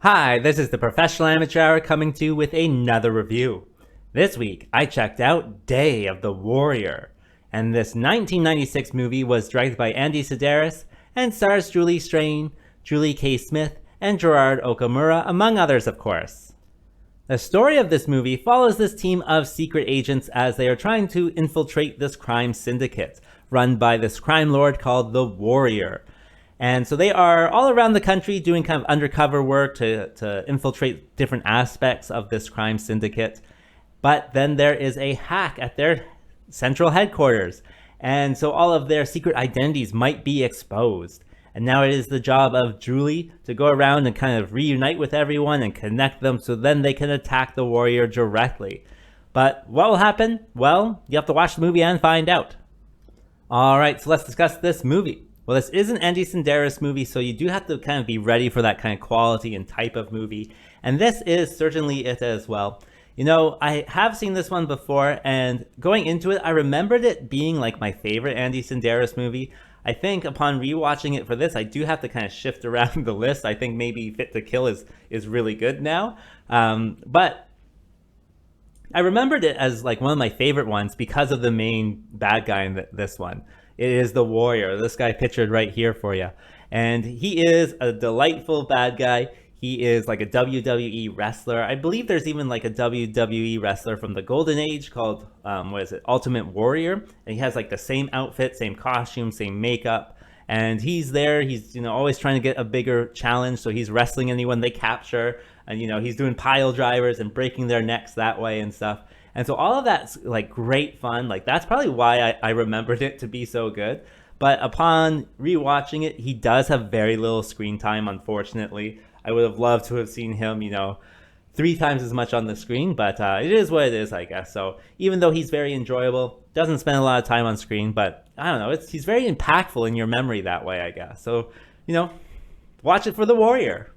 Hi, this is the Professional Amateur Hour coming to you with another review. This week, I checked out Day of the Warrior, and this 1996 movie was directed by Andy Sidaris and stars Julie Strain, Julie K. Smith, and Gerard Okamura, among others, of course. The story of this movie follows this team of secret agents as they are trying to infiltrate this crime syndicate run by this crime lord called the Warrior. And so they are all around the country doing kind of undercover work to infiltrate different aspects of this crime syndicate. But then there is a hack at their central headquarters. And so all of their secret identities might be exposed. And now it is the job of Julie to go around and kind of reunite with everyone and connect them so then they can attack the Warrior directly. But what will happen? Well, you have to watch the movie and find out. All right, so let's discuss this movie. Well, this is an Andy Sidaris movie, so you do have to kind of be ready for that kind of quality and type of movie. And this is certainly it as well. You know, I have seen this one before, and going into it, I remembered it being like my favorite Andy Sidaris movie. I think upon rewatching it for this, I do have to kind of shift around the list. I think maybe Fit to Kill is really good now. But I remembered it as like one of my favorite ones because of the main bad guy in this one. It is the Warrior. This guy pictured right here for you. And he is a delightful bad guy. He is like a WWE wrestler. I believe there's even like a WWE wrestler from the Golden Age called, Ultimate Warrior. And he has like the same outfit, same costume, same makeup. And he's there. He's, always trying to get a bigger challenge. So he's wrestling anyone they capture. And, he's doing pile drivers and breaking their necks that way and stuff. And so all of that's like great fun. Like that's probably why I remembered it to be so good. But upon rewatching it, he does have very little screen time, unfortunately. I would have loved to have seen him, 3 times as much on the screen, but it is what it is, I guess. So even though he's very enjoyable, doesn't spend a lot of time on screen, but I don't know, he's very impactful in your memory that way, I guess. So, watch it for the Warrior.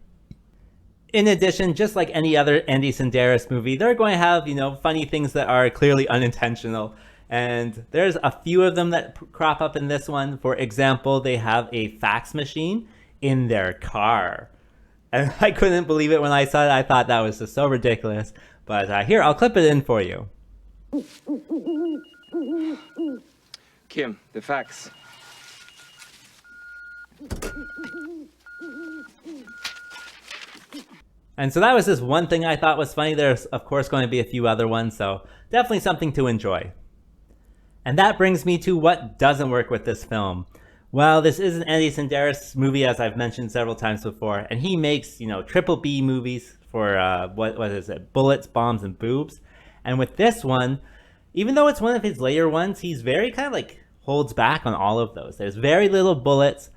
In addition, just like any other Andy Sidaris movie, they're going to have, funny things that are clearly unintentional. And there's a few of them that crop up in this one. For example, they have a fax machine in their car. And I couldn't believe it when I saw it. I thought that was just so ridiculous. But here, I'll clip it in for you. Kim, the fax. And so that was just one thing I thought was funny. There's, of course, going to be a few other ones, so definitely something to enjoy. And that brings me to what doesn't work with this film. Well, this is an Andy Sidaris movie, as I've mentioned several times before, and he makes, triple B movies for, what is it, bullets, bombs, and boobs. And with this one, even though it's one of his later ones, he's very kind of like holds back on all of those. There's very little bullets.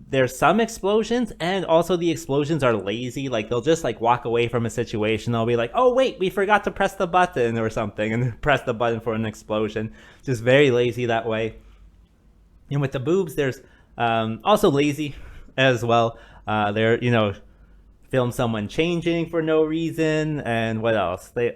There's some explosions, and also the explosions are lazy. Like they'll just like walk away from a situation. They'll be like, oh wait, we forgot to press the button or something, and press the button for an explosion. Just very lazy that way. And with the boobs, there's also lazy as well. They're, film someone changing for no reason. And what else? The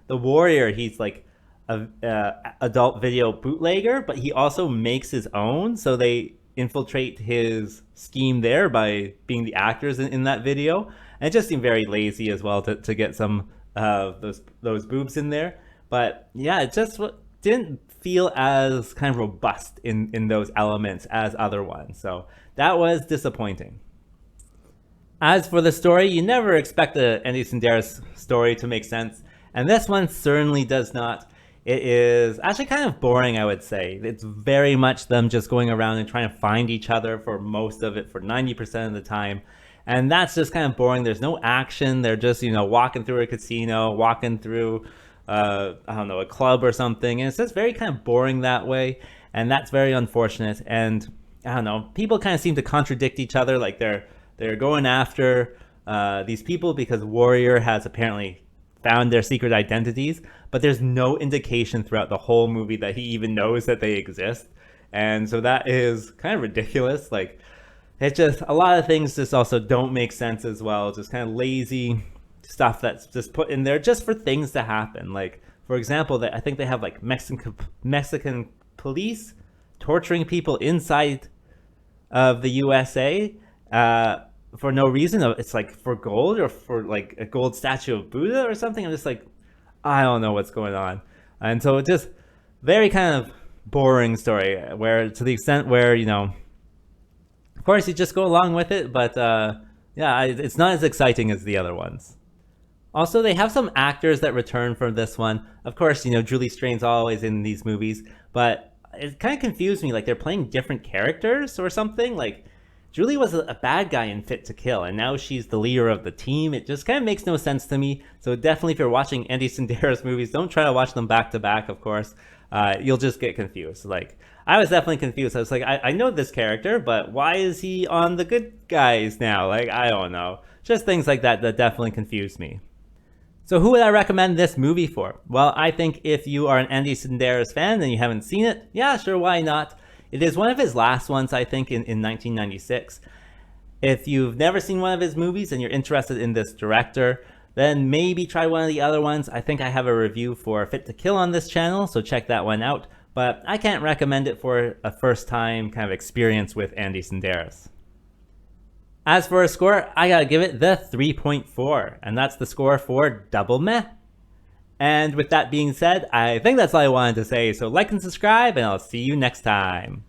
Warrior, he's like a adult video bootlegger, but he also makes his own. So they infiltrate his scheme there by being the actors in that video. And it just seemed very lazy as well to get some those boobs in there. But yeah, it just didn't feel as kind of robust in those elements as other ones. So that was disappointing. As for the story, you never expect the Andy Sidaris story to make sense. And this one certainly does not. It is actually kind of boring, I would say. It's very much them just going around and trying to find each other for most of it, for 90% of the time. And that's just kind of boring. There's no action. They're just, walking through a casino, walking through, a club or something. And it's just very kind of boring that way. And that's very unfortunate. And I don't know, people kind of seem to contradict each other. Like they're going after these people because Warrior has apparently found their secret identities, but there's no indication throughout the whole movie that he even knows that they exist. And so that is kind of ridiculous. Like, it's just a lot of things just also don't make sense as well. Just kind of lazy stuff that's just put in there just for things to happen. Like, for example, I think they have like Mexican police torturing people inside of the USA for no reason. It's like for gold or for like a gold statue of Buddha or something. I'm just like, I don't know what's going on. And so it's just very kind of boring story, where to the extent where, of course you just go along with it, but yeah, it's not as exciting as the other ones. Also, they have some actors that return for this one. Of course, Julie Strain's always in these movies, but it kind of confused me. Like, they're playing different characters or something. Like, Julie was a bad guy in Fit to Kill, and now she's the leader of the team. It just kind of makes no sense to me. So definitely, if you're watching Andy Sedaris movies, don't try to watch them back to back, of course. You'll just get confused. Like, I was definitely confused. I was like, I know this character, but why is he on the good guys now? Like, I don't know. Just things like that definitely confused me. So who would I recommend this movie for? Well, I think if you are an Andy Sedaris fan and you haven't seen it, yeah, sure, why not? It is one of his last ones, I think, in 1996. If you've never seen one of his movies and you're interested in this director, then maybe try one of the other ones. I think I have a review for Fit to Kill on this channel, so check that one out. But I can't recommend it for a first-time kind of experience with Andy Sedaris. As for a score, I gotta give it the 3.4, and that's the score for Double Meh. And with that being said, I think that's all I wanted to say, so like and subscribe, and I'll see you next time.